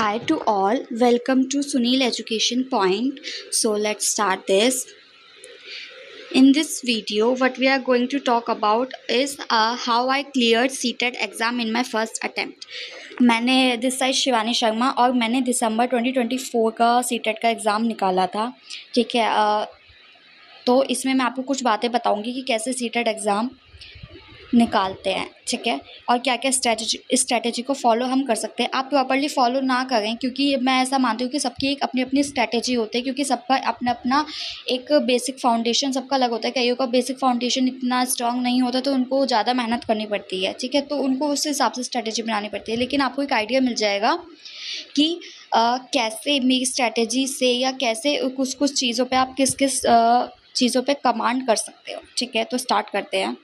Hi to all, welcome to Sunil Education Point. So let's start this. In this video, what we are going to talk about is how I cleared CTET exam in my first attempt. मैंने this side Shivani Sharma और मैंने दिसंबर 2024 का CTET का exam निकाला था। ठीक है, तो इसमें मैं आपको कुछ बातें बताऊंगी कि कैसे सीटेट एग्ज़ाम निकालते हैं। ठीक है, और क्या क्या स्ट्रैटेजी को फॉलो हम कर सकते हैं। आप प्रॉपर्ली फॉलो ना करें, क्योंकि मैं ऐसा मानती हूँ कि सबकी एक अपनी अपनी स्ट्रैटेजी होती है, क्योंकि सबका अपना अपना एक बेसिक फाउंडेशन सबका अलग होता है। कईयों का बेसिक फाउंडेशन इतना स्ट्रांग नहीं होता, तो उनको ज़्यादा मेहनत करनी पड़ती है। ठीक है, तो उनको उस हिसाब से स्ट्रैटेजी बनानी पड़ती है। लेकिन आपको एक आइडिया मिल जाएगा कि कैसे मेरी स्ट्रैटेजी से या कैसे कुछ कुछ चीज़ों पर आप किस किस चीज़ों पर कमांड कर सकते हो। ठीक है, तो स्टार्ट करते हैं।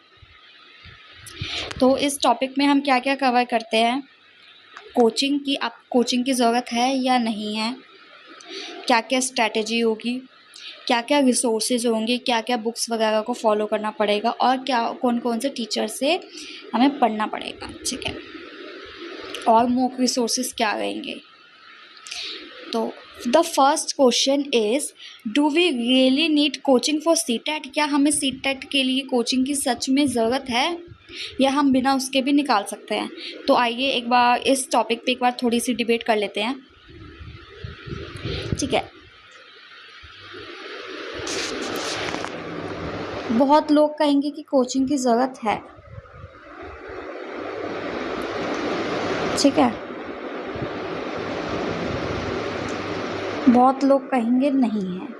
तो इस टॉपिक में हम क्या क्या कवर करते हैं, कोचिंग की, आप कोचिंग की ज़रूरत है या नहीं है, क्या क्या स्ट्रैटेजी होगी, क्या क्या रिसोर्सेज होंगे, क्या क्या बुक्स वगैरह को फॉलो करना पड़ेगा और क्या कौन कौन से टीचर से हमें पढ़ना पड़ेगा। ठीक है, और मॉक रिसोर्सेज क्या रहेंगे। तो the first question is, do we really need coaching for CTET? क्या हमें सीटेट के लिए कोचिंग की सच में ज़रूरत है या हम बिना उसके भी निकाल सकते हैं? तो आइए एक बार इस टॉपिक पे एक बार थोड़ी सी डिबेट कर लेते हैं। ठीक है, बहुत लोग कहेंगे कि कोचिंग की ज़रूरत है। ठीक है, बहुत लोग कहेंगे नहीं है।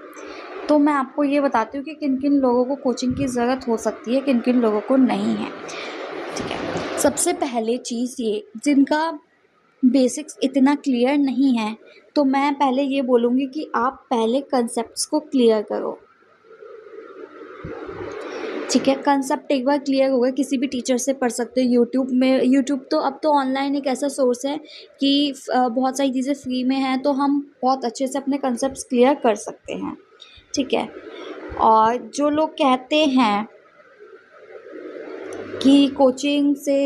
तो मैं आपको ये बताती हूँ कि किन किन लोगों को कोचिंग की ज़रूरत हो सकती है, किन किन लोगों को नहीं है। ठीक है, सबसे पहले चीज़ ये, जिनका बेसिक्स इतना क्लियर नहीं है, तो मैं पहले ये बोलूँगी कि आप पहले कंसेप्ट्स को क्लियर करो। ठीक है, कंसेप्ट एक बार क्लियर होगा, किसी भी टीचर से पढ़ सकते हो। यूट्यूब तो अब तो ऑनलाइन एक ऐसा सोर्स है कि बहुत सारी चीज़ें फ्री में हैं, तो हम बहुत अच्छे से अपने कंसेप्ट्स क्लियर कर सकते हैं। ठीक है, और जो लोग कहते हैं कि कोचिंग से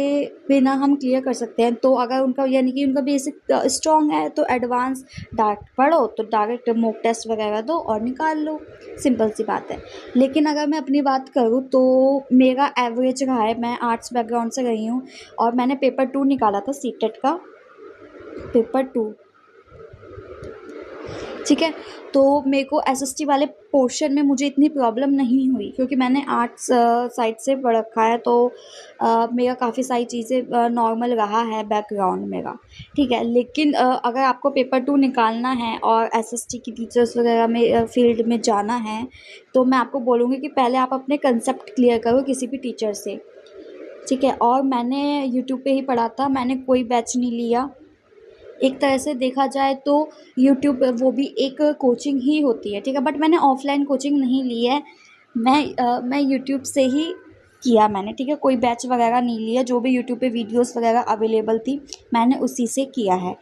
बिना हम क्लियर कर सकते हैं, तो अगर उनका यानी कि उनका बेसिक स्ट्रॉन्ग है, तो एडवांस डायरेक्ट पढ़ो, तो डायरेक्ट मॉक टेस्ट वगैरह दो और निकाल लो, सिंपल सी बात है। लेकिन अगर मैं अपनी बात करूँ तो मेरा एवरेज रहा है, मैं आर्ट्स बैकग्राउंड से रही हूँ और मैंने पेपर 2 निकाला था सीटेट का, पेपर 2। ठीक है, तो मेरे को एसएसटी वाले पोर्शन में मुझे इतनी प्रॉब्लम नहीं हुई, क्योंकि मैंने आर्ट्स साइड से पढ़ रखा है, तो मेरा काफ़ी सारी चीज़ें नॉर्मल रहा है बैकग्राउंड मेरा। ठीक है, लेकिन अगर आपको पेपर 2 निकालना है और एसएसटी की टीचर्स वगैरह में फील्ड में जाना है, तो मैं आपको बोलूँगी कि पहले आप अपने कंसेप्ट क्लियर करो किसी भी टीचर से। ठीक है, और मैंने यूट्यूब पे ही पढ़ा था, मैंने कोई बैच नहीं लिया। एक तरह से देखा जाए तो यूट्यूब वो भी एक कोचिंग ही होती है। ठीक है, बट मैंने ऑफ़लाइन कोचिंग नहीं ली है, मैं यूट्यूब से ही किया मैंने। ठीक है, कोई बैच वगैरह नहीं लिया, जो भी यूट्यूब पे वीडियोस वगैरह अवेलेबल थी मैंने उसी से किया है।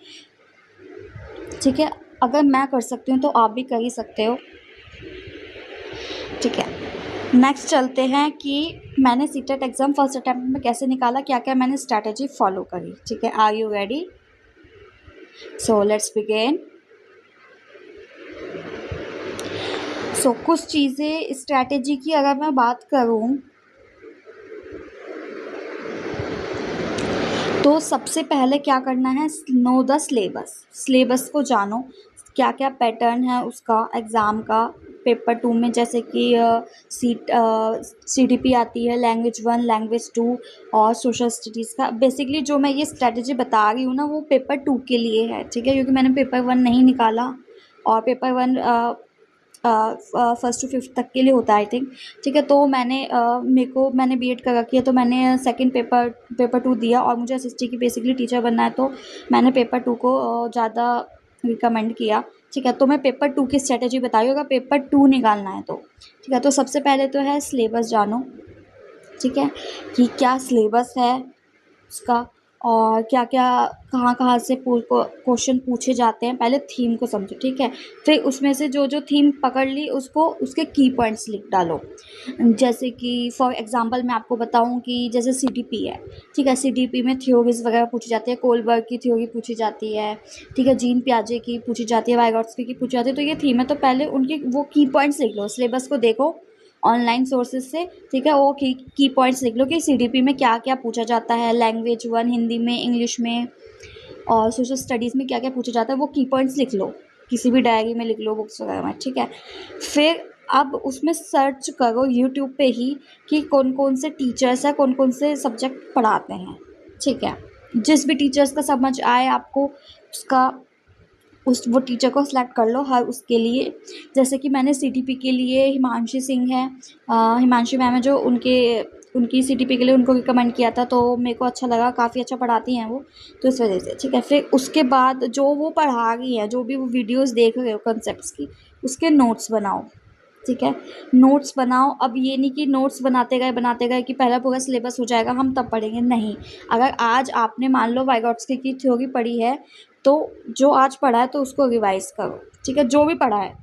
ठीक है, अगर मैं कर सकती हूँ तो आप भी कर ही सकते हो। ठीक है, नेक्स्ट चलते हैं कि मैंने सीटेट एग्ज़ाम फर्स्ट अटैम्प्ट में कैसे निकाला, क्या क्या मैंने स्ट्रैटेजी फॉलो करी। ठीक है, are you ready? So let's begin. कुछ चीज़ें स्ट्रैटेजी की अगर मैं बात करूँ, तो सबसे पहले क्या करना है, नो द सिलेबस को जानो, क्या क्या पैटर्न है उसका एग्ज़ाम का। पेपर 2 में जैसे कि सीडीपी आती है, लैंग्वेज 1, लैंग्वेज 2 और सोशल स्टडीज़ का। बेसिकली जो मैं ये स्ट्रैटेजी बता रही हूँ ना, वो पेपर 2 के लिए है। ठीक है, क्योंकि मैंने पेपर 1 नहीं निकाला और पेपर 1 फर्स्ट टू फिफ्थ तक के लिए होता है आई थिंक। ठीक है, तो मैंने बीएड कर रखी है, तो मैंने सेकंड पेपर 2 दिया और मुझे एसएसटी की बेसिकली टीचर बनना है, तो मैंने पेपर 2 को ज़्यादा रिकमेंड किया। ठीक है, तो मैं पेपर 2 की स्ट्रैटेजी बता रही हूँ, अगर पेपर 2 निकालना है तो। ठीक है, तो सबसे पहले तो है सिलेबस जानो। ठीक है, कि क्या सिलेबस है उसका, और क्या क्या कहाँ कहाँ से क्वेश्चन पूछे जाते हैं, पहले थीम को समझो, ठीक है। फिर उसमें से जो जो थीम पकड़ ली उसको उसके की पॉइंट्स लिख डालो। जैसे कि फॉर एग्जांपल मैं आपको बताऊं कि जैसे सीडीपी है, ठीक है, सीडीपी में थ्योरीज वगैरह पूछी जाती है, कोलबर्ग की थ्योरी पूछी जाती है, ठीक है, जीन पियाजे की पूछी जाती है, वाइगॉट्स्की की पूछी जाती है। तो ये थीम है, तो पहले उनकी वो की पॉइंट्स लिख लो, सिलेबस को देखो ऑनलाइन सोर्सेज से, ठीक है, वो की पॉइंट्स लिख लो कि सीडीपी में क्या क्या पूछा जाता है, लैंग्वेज 1 हिंदी में, इंग्लिश में, और सोशल स्टडीज़ में क्या क्या पूछा जाता है, वो की पॉइंट्स लिख लो, किसी भी डायरी में लिख लो, बुक्स वगैरह में, ठीक है। फिर अब उसमें सर्च करो यूट्यूब पे ही कि कौन कौन से टीचर्स हैं, कौन कौन से सब्जेक्ट पढ़ाते हैं, ठीक है। जिस भी टीचर्स का समझ आए आपको, उसका उस वो टीचर को सिलेक्ट कर लो हर उसके लिए। जैसे कि मैंने सीटीपी के लिए हिमांशी सिंह है, हिमांशी मैम है जो, उनकी सीटीपी के लिए उनको रिकमेंड किया था, तो मेरे को अच्छा लगा, काफ़ी अच्छा पढ़ाती हैं वो, तो इस वजह से, ठीक है। फिर उसके बाद जो वो पढ़ा रही है, जो भी वो वीडियोस देख रहे हो कॉन्सेप्ट्स की, उसके नोट्स बनाओ, ठीक है। नोट्स बनाओ। अब ये नहीं कि नोट्स बनाते गए कि पहला पूरा सिलेबस हो जाएगा हम तब पढ़ेंगे, नहीं। अगर आज आपने मान लो वाइगॉट्स्की की थ्योरी पढ़ी है, तो जो आज पढ़ा है तो उसको रिवाइज़ करो, ठीक है, जो भी पढ़ा है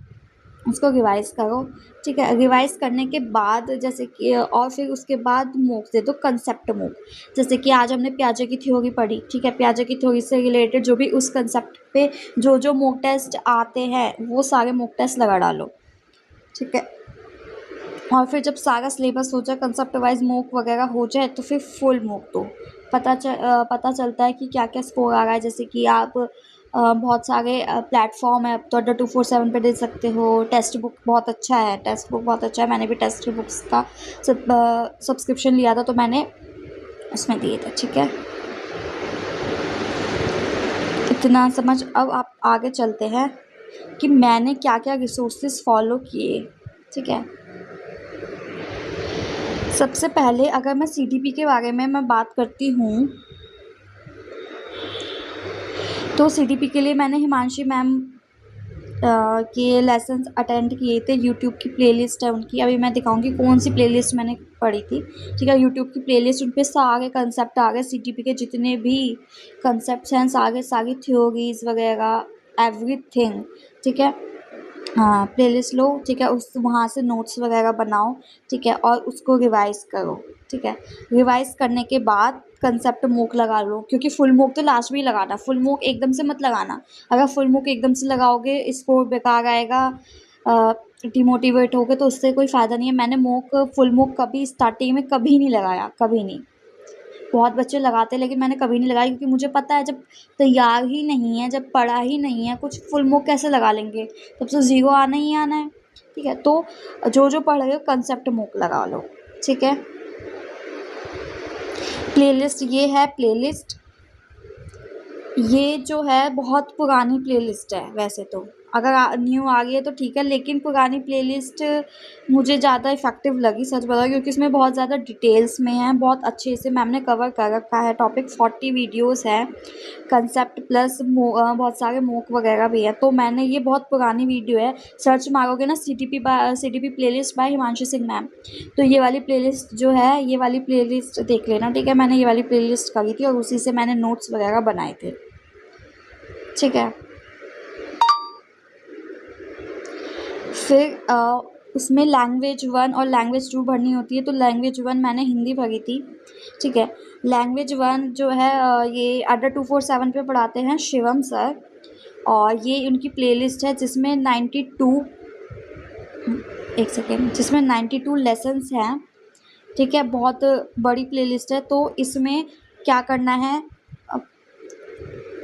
उसको रिवाइज़ करो, ठीक है। रिवाइज़ करने के बाद जैसे कि और फिर उसके बाद मॉक दे दो, कंसेप्ट मॉक। जैसे कि आज हमने पियाजे की थ्योरी पढ़ी, ठीक है, पियाजे की थ्योरी से रिलेटेड जो भी उस कंसेप्ट पे जो जो मॉक टेस्ट आते हैं वो सारे मॉक टेस्ट लगा डालो, ठीक है। और फिर जब सारा सिलेबस हो जाए, कंसेप्ट वाइज मॉक वगैरह हो जाए, तो फिर फुल मॉक दो। पता चलता है कि क्या क्या स्कोर आ रहा है। जैसे कि आप बहुत सारे प्लेटफॉर्म है, अब तो अड्डा 247 पे दे सकते हो। टेक्स्ट बुक बहुत अच्छा है, टेक्स्ट बुक बहुत अच्छा है, मैंने भी टेक्स्ट बुक्स का सब्सक्रिप्शन लिया था, तो मैंने उसमें दिए थे, ठीक है। इतना समझ। अब आप आगे चलते हैं कि मैंने क्या क्या रिसोर्सेज फॉलो किए, ठीक है। सबसे पहले अगर मैं सीटीपी के बारे में मैं बात करती हूँ, तो सीटीपी के लिए मैंने हिमांशी मैम के लेसन्स अटेंड किए थे। यूट्यूब की प्लेलिस्ट है उनकी, अभी मैं दिखाऊंगी कौन सी प्लेलिस्ट मैंने पढ़ी थी, ठीक है। यूट्यूब की प्लेलिस्ट, उन पे सारे कंसेप्ट आ गए, सीटीपी के जितने भी कंसेप्ट हैं, सारे सारी थ्योरीज वगैरह, एवरीथिंग, ठीक है। हाँ, प्लेलिस्ट लो, ठीक है, उस वहाँ से नोट्स वगैरह बनाओ, ठीक है, और उसको रिवाइज़ करो, ठीक है। रिवाइज़ करने के बाद कंसेप्ट मूक लगा लो, क्योंकि फुल मूक तो लास्ट में ही लगाना, फुल मूक एकदम से मत लगाना। अगर फुल मूक एकदम से लगाओगे स्कोर बेकार आएगा, डिमोटिवेट होगे, तो उससे कोई फ़ायदा नहीं है। मैंने फुल मूक कभी स्टार्टिंग में कभी नहीं लगाया, कभी नहीं। बहुत बच्चे लगाते हैं लेकिन मैंने कभी नहीं लगाई, क्योंकि मुझे पता है जब तैयार ही नहीं है, जब पढ़ा ही नहीं है कुछ, फुल मूक कैसे लगा लेंगे, तब तो ज़ीरो आना ही आना है, ठीक है। तो जो जो पढ़ रहे हो कंसेप्ट मूक लगा लो, ठीक है। प्लेलिस्ट ये है, प्लेलिस्ट ये जो है बहुत पुरानी प्लेलिस्ट है वैसे तो, अगर न्यू आ गई है तो ठीक है, लेकिन पुरानी प्लेलिस्ट मुझे ज़्यादा इफ़ेक्टिव लगी, सच बताऊँ, क्योंकि इसमें बहुत ज़्यादा डिटेल्स में है, बहुत अच्छे से मैम ने कवर कर रखा है टॉपिक। 40 वीडियोस है, कंसेप्ट प्लस बहुत सारे मॉक वगैरह भी है। तो मैंने, ये बहुत पुरानी वीडियो है, सर्च मारोगे ना CTP playlist by Himanshu Singh ma'am, तो ये वाली प्लेलिस्ट जो है, ये वाली प्लेलिस्ट देख लेना, ठीक है। मैंने ये वाली प्लेलिस्ट करी थी और उसी से मैंने नोट्स वगैरह बनाए थे, ठीक है। फिर उसमें लैंग्वेज 1 और लैंग्वेज 2 भरनी होती है, तो लैंग्वेज 1 मैंने हिंदी भरी थी, ठीक है। लैंग्वेज 1 जो है ये अड्डा 247 पे पढ़ाते हैं शिवम सर, और ये उनकी प्लेलिस्ट है जिसमें 92 एक सेकेंड, जिसमें 92 लेसन्स हैं, ठीक है। बहुत बड़ी प्लेलिस्ट है, तो इसमें क्या करना है,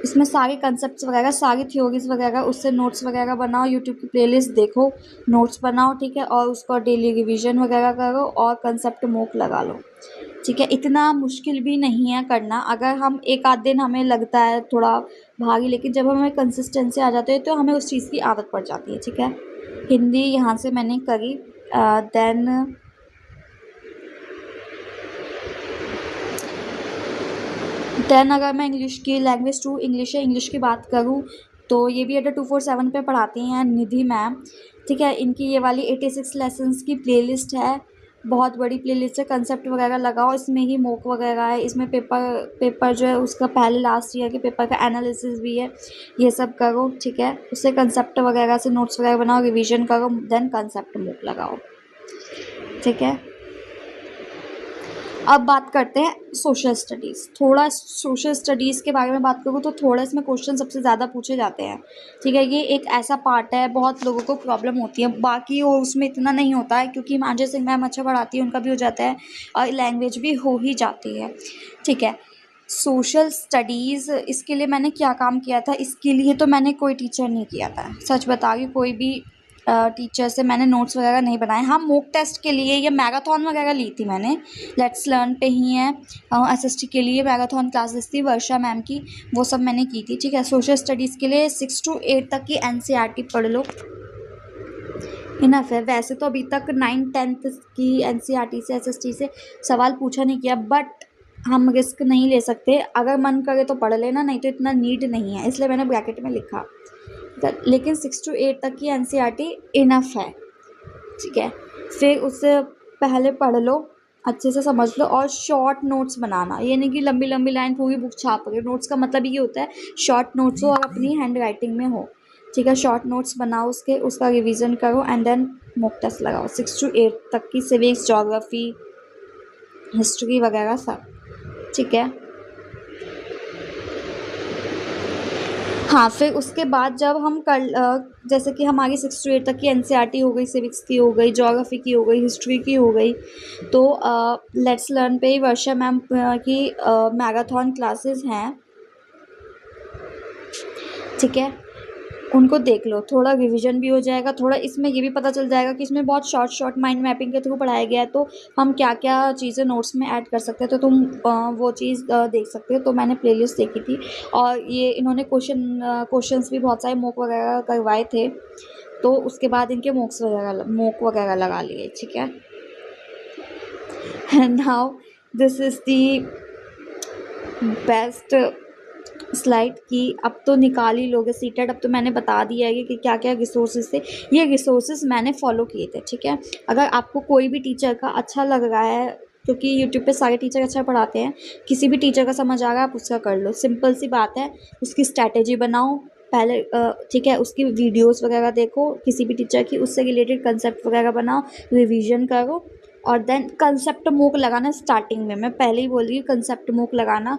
इसमें सारे कंसेप्ट्स वगैरह, सारी थ्योरीज वगैरह, उससे नोट्स वगैरह बनाओ, यूट्यूब की प्लेलिस्ट देखो, नोट्स बनाओ, ठीक है, और उसका डेली रिवीजन वगैरह करो और कंसेप्ट मॉक लगा लो, ठीक है। इतना मुश्किल भी नहीं है करना, अगर हम एक आध दिन हमें लगता है थोड़ा भारी, लेकिन जब हमें कंसिस्टेंसी आ जाती है तो हमें उस चीज़ की आदत पड़ जाती है, ठीक है। हिंदी यहाँ से मैंने करी, देन अगर मैं इंग्लिश की, लैंग्वेज 2 इंग्लिश है, इंग्लिश की बात करूँ, तो ये भी अड्डा 247 पे पढ़ाती हैं निधि मैम, ठीक है। इनकी ये वाली 86 लेसन्स की प्लेलिस्ट है, बहुत बड़ी प्लेलिस्ट है, कंसेप्ट वगैरह लगाओ, इसमें ही मॉक वगैरह है, इसमें पेपर जो है उसका पहले लास्ट ईयर के पेपर का एनालिसिस भी है, ये सब करो, ठीक है। उससे कंसेप्ट वगैरह से नोट्स वगैरह बनाओ, रिवीजन करो, देन कंसेप्ट मॉक लगाओ, ठीक है। अब बात करते हैं सोशल स्टडीज़। थोड़ा सोशल स्टडीज़ के बारे में बात करूँ तो थोड़ा इसमें क्वेश्चन सबसे ज़्यादा पूछे जाते हैं, ठीक है। ये एक ऐसा पार्ट है, बहुत लोगों को प्रॉब्लम होती है, बाकी और उसमें इतना नहीं होता है क्योंकि हिमांशु सिंह मैम अच्छा पढ़ाती है, उनका भी हो जाता है और लैंग्वेज भी हो ही जाती है, ठीक है। सोशल स्टडीज़ इसके लिए मैंने क्या काम किया था, इसके लिए तो मैंने कोई टीचर नहीं किया था, सच बता रही हूँ, कोई भी टीचर से मैंने नोट्स वगैरह नहीं बनाए। हाँ, मॉक टेस्ट के लिए या मैराथन वगैरह ली थी मैंने, लेट्स लर्न पे ही है, एसएसटी के लिए मैराथन क्लासेस थी वर्षा मैम की, वो सब मैंने की थी, ठीक है। सोशल स्टडीज़ के लिए 6 to 8 तक की एनसीईआरटी पढ़ लो, इनफ है। वैसे तो अभी तक 9-10 की एनसीईआरटी से एसएसटी से सवाल पूछा नहीं किया, बट हम रिस्क नहीं ले सकते, अगर मन करे तो पढ़ लेना, नहीं तो इतना नीड नहीं है, इसलिए मैंने ब्रैकेट में लिखा। लेकिन 6 to 8 तक की एनसीईआरटी इनफ है, ठीक है। फिर उससे पहले पढ़ लो, अच्छे से समझ लो, और शॉर्ट नोट्स बनाना, ये नहीं कि लंबी लंबी लाइन पूरी बुक छाप रहे। नोट्स का मतलब ये होता है शॉर्ट नोट्स हो और अपनी हैंड राइटिंग में हो, ठीक है। शॉर्ट नोट्स बनाओ, उसका रिवीजन करो एंड देन मॉक टेस्ट लगाओ। 6 to 8 तक की सिविक्स, ज्योग्राफी, हिस्ट्री वगैरह सब, ठीक है। हाँ, फिर उसके बाद जब हम जैसे कि हमारी 6 to 8 तक की एनसीईआरटी हो गई, सिविक्स की हो गई, ज्योग्राफी की हो गई, हिस्ट्री की हो गई, तो लेट्स लर्न पे ही वर्षा मैम की मैराथन क्लासेस हैं, ठीक है। उनको देख लो, थोड़ा रिवीजन भी हो जाएगा, थोड़ा इसमें ये भी पता चल जाएगा कि इसमें बहुत शॉर्ट माइंड मैपिंग के थ्रू पढ़ाया गया है, तो हम क्या क्या चीज़ें नोट्स में ऐड कर सकते हैं, तो तुम वो चीज़ देख सकते हो। तो मैंने प्लेलिस्ट देखी थी और ये इन्होंने क्वेश्चंस भी बहुत सारे मॉक वगैरह करवाए थे, तो उसके बाद इनके मॉक वगैरह लगा लिए, ठीक है। Now this is the best slide की, अब तो निकाल ही लोगे सीटेड। अब तो मैंने बता दिया है कि क्या क्या रिसोर्सेज थे, ये रिसोर्सेज मैंने फॉलो किए थे, ठीक है। अगर आपको कोई भी टीचर का अच्छा लग रहा है, क्योंकि यूट्यूब पे सारे टीचर अच्छा पढ़ाते हैं, किसी भी टीचर का समझ आ रहा है आप उसका कर लो, सिंपल सी बात है। उसकी स्ट्रैटेजी बनाओ पहले, ठीक है, उसकी वीडियोस वगैरह देखो किसी भी टीचर की, उससे रिलेटेड कंसेप्ट वगैरह बनाओ, रिवीजन करो और देन कंसेप्ट मूक लगाना स्टार्टिंग में। मैं पहले ही बोल रही हूँ, कंसेप्ट मूक लगाना।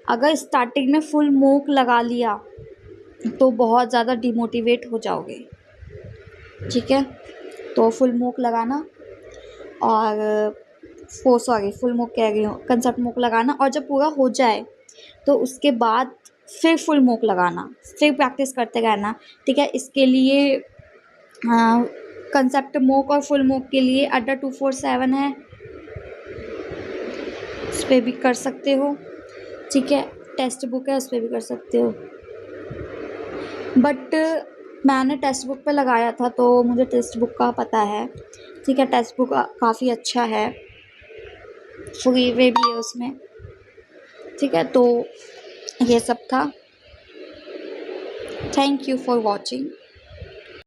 अगर स्टार्टिंग में फुल मूक लगा लिया तो बहुत ज़्यादा डिमोटिवेट हो जाओगे, ठीक है। तो फुल मूक लगाना और फुल मूक कह रही हूँ, कंसेप्ट मूक लगाना, और जब पूरा हो जाए तो उसके बाद फिर फुल मूक लगाना, फिर प्रैक्टिस करते रहना, ठीक है। इसके लिए कंसेप्ट मूक और फुल मूक के लिए अड्डा 247 है, उस पर भी कर सकते हो, ठीक है। टेक्स्ट बुक है, उस पर भी कर सकते हो, बट मैंने टेक्स्ट बुक पे लगाया था तो मुझे टेक्स्ट बुक का पता है, ठीक है। टेक्स्ट बुक काफ़ी अच्छा है, फ्री वे भी है उसमें, ठीक है। तो ये सब था। Thank you for watching.